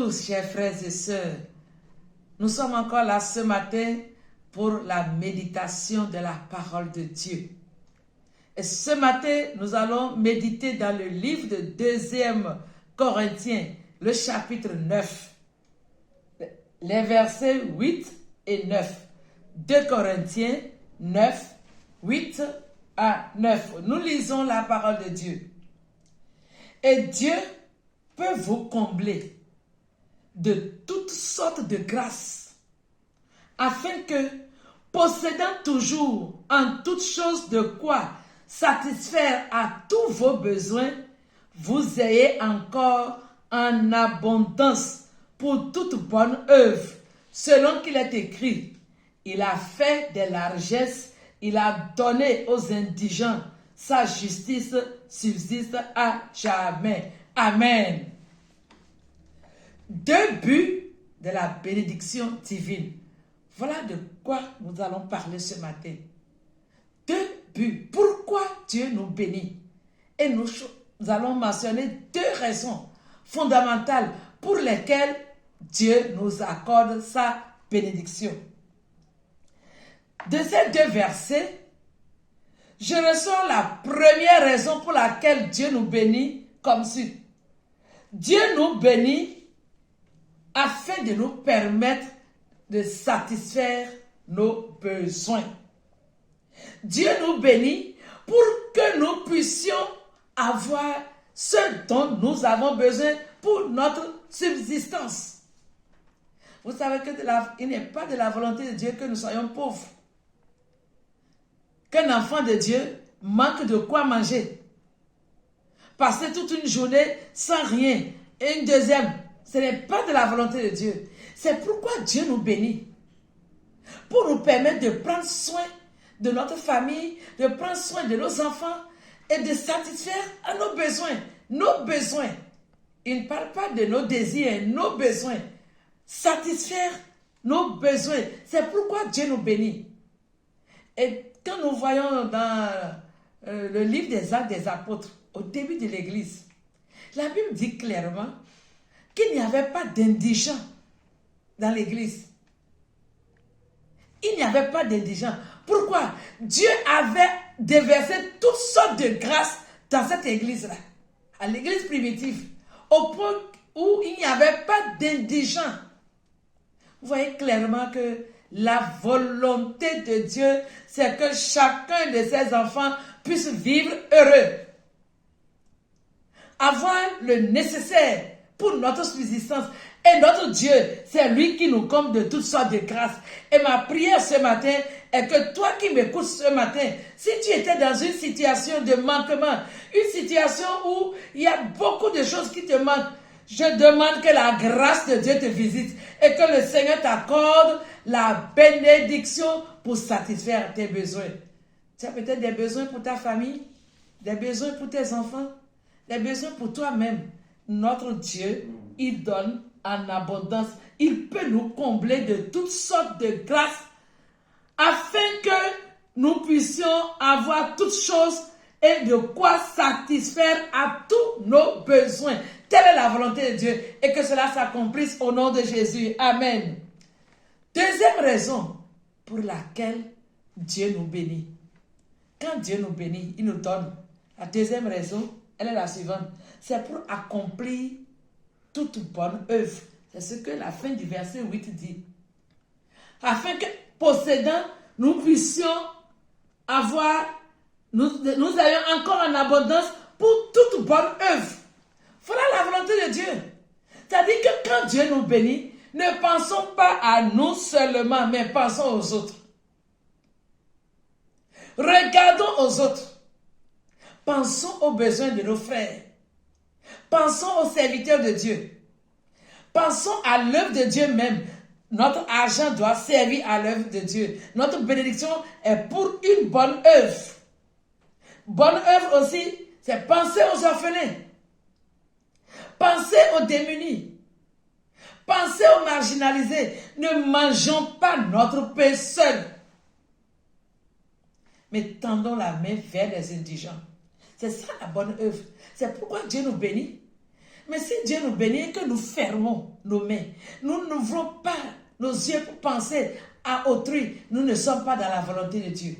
tous, chers frères et sœurs. Nous sommes encore là ce matin pour la méditation de la parole de Dieu. Et ce matin, nous allons méditer dans le livre de 2 Corinthiens, le chapitre 9, les versets 8 et 9. 2 Corinthiens 9, 8 à 9. Nous lisons la parole de Dieu. Et Dieu peut vous combler de toutes sortes de grâces, afin que, possédant toujours en toutes choses de quoi satisfaire à tous vos besoins, vous ayez encore en abondance pour toute bonne œuvre, selon qu'il est écrit, il a fait des largesses, il a donné aux indigents, sa justice subsiste à jamais. Amen. 2 buts de la bénédiction divine. Voilà de quoi nous allons parler ce matin. 2 buts. Pourquoi Dieu nous bénit? Et nous allons mentionner 2 raisons fondamentales pour lesquelles Dieu nous accorde sa bénédiction. De ces 2 versets, je ressens la première raison pour laquelle Dieu nous bénit comme suit. Dieu nous bénit afin de nous permettre de satisfaire nos besoins. Dieu nous bénit pour que nous puissions avoir ce dont nous avons besoin pour notre subsistance. Vous savez qu'il n'est pas de la volonté de Dieu que nous soyons pauvres. Qu'un enfant de Dieu manque de quoi manger. Passer toute une journée sans rien. Et une deuxième, ce n'est pas de la volonté de Dieu. C'est pourquoi Dieu nous bénit. Pour nous permettre de prendre soin de notre famille, de prendre soin de nos enfants et de satisfaire à nos besoins. Nos besoins. Il ne parle pas de nos désirs, nos besoins. Satisfaire nos besoins. C'est pourquoi Dieu nous bénit. Et quand nous voyons dans le livre des Actes des Apôtres, au début de l'Église, la Bible dit clairement qu'il n'y avait pas d'indigents dans l'Église. Il n'y avait pas d'indigents. Pourquoi? Dieu avait déversé toutes sortes de grâces dans cette Église-là, à l'Église primitive, au point où il n'y avait pas d'indigents. Vous voyez clairement que la volonté de Dieu, c'est que chacun de ses enfants puisse vivre heureux. Avoir le nécessaire pour notre subsistance. Et notre Dieu, c'est lui qui nous comble de toutes sortes de grâces. Et ma prière ce matin est que toi qui m'écoutes ce matin, si tu étais dans une situation de manquement, une situation où il y a beaucoup de choses qui te manquent, je demande que la grâce de Dieu te visite et que le Seigneur t'accorde la bénédiction pour satisfaire tes besoins. Tu as peut-être des besoins pour ta famille, des besoins pour tes enfants, des besoins pour toi-même. Notre Dieu, il donne en abondance. Il peut nous combler de toutes sortes de grâces afin que nous puissions avoir toutes choses et de quoi satisfaire à tous nos besoins. Telle est la volonté de Dieu et que cela s'accomplisse au nom de Jésus. Amen. Deuxième raison pour laquelle Dieu nous bénit. Quand Dieu nous bénit, il nous donne. La deuxième raison, elle est la suivante. C'est pour accomplir toute bonne œuvre. C'est ce que la fin du verset 8 dit. Afin que, possédant, nous puissions avoir, nous ayons encore en abondance pour toute bonne œuvre. Voilà la volonté de Dieu. C'est-à-dire que quand Dieu nous bénit, ne pensons pas à nous seulement, mais pensons aux autres. Regardons aux autres. Pensons aux besoins de nos frères. Pensons aux serviteurs de Dieu. Pensons à l'œuvre de Dieu même. Notre argent doit servir à l'œuvre de Dieu. Notre bénédiction est pour une bonne œuvre. Bonne œuvre aussi, c'est penser aux orphelins. Pensez aux démunis. Pensez aux marginalisés. Ne mangeons pas notre pain seul, mais tendons la main vers les indigents. C'est ça la bonne œuvre. C'est pourquoi Dieu nous bénit. Mais si Dieu nous bénit et que nous fermons nos mains, nous n'ouvrons pas nos yeux pour penser à autrui, nous ne sommes pas dans la volonté de Dieu.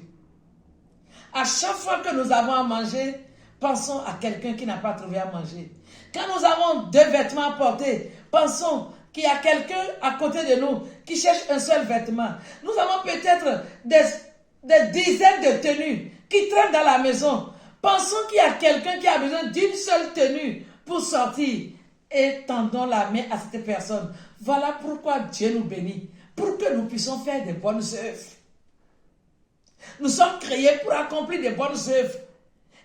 À chaque fois que nous avons à manger, pensons à quelqu'un qui n'a pas trouvé à manger. Quand nous avons 2 vêtements à porter, pensons qu'il y a quelqu'un à côté de nous qui cherche un seul vêtement. Nous avons peut-être des dizaines de tenues qui traînent dans la maison. Pensons qu'il y a quelqu'un qui a besoin d'une seule tenue pour sortir et tendons la main à cette personne. Voilà pourquoi Dieu nous bénit, pour que nous puissions faire des bonnes œuvres. Nous sommes créés pour accomplir des bonnes œuvres.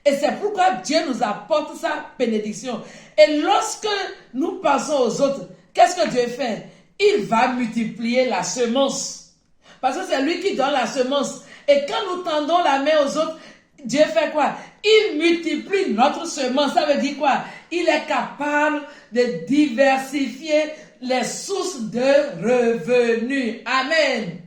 Et c'est pourquoi Dieu nous apporte sa bénédiction. Et lorsque nous pensons aux autres, qu'est-ce que Dieu fait? Il va multiplier la semence. Parce que c'est lui qui donne la semence. Et quand nous tendons la main aux autres, Dieu fait quoi? Il multiplie notre semence. Ça veut dire quoi? Il est capable de diversifier les sources de revenus. Amen.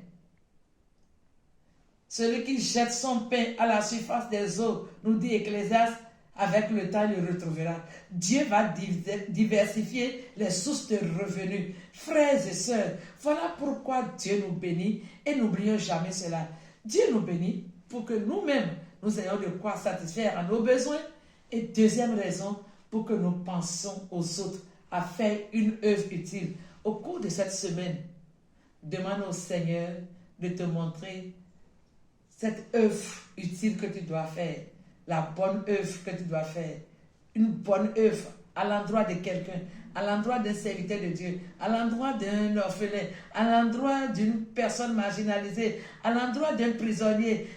Celui qui jette son pain à la surface des eaux, nous dit Ecclésiaste, avec le temps il le retrouvera. Dieu va diversifier les sources de revenus. Frères et sœurs, voilà pourquoi Dieu nous bénit et n'oublions jamais cela. Dieu nous bénit pour que nous-mêmes, nous ayons de quoi satisfaire à nos besoins. Et deuxième raison, pour que nous pensions aux autres à faire une œuvre utile. Au cours de cette semaine, demande au Seigneur de te montrer cette œuvre utile que tu dois faire, la bonne œuvre que tu dois faire, une bonne œuvre à l'endroit de quelqu'un, à l'endroit d'un serviteur de Dieu, à l'endroit d'un orphelin, à l'endroit d'une personne marginalisée, à l'endroit d'un prisonnier,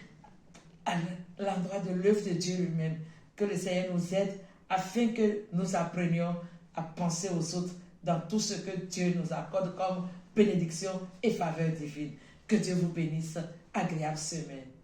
à l'endroit de l'œuvre de Dieu lui-même. Que le Seigneur nous aide afin que nous apprenions à penser aux autres dans tout ce que Dieu nous accorde comme bénédiction et faveur divine. Que Dieu vous bénisse. Agréable semaine.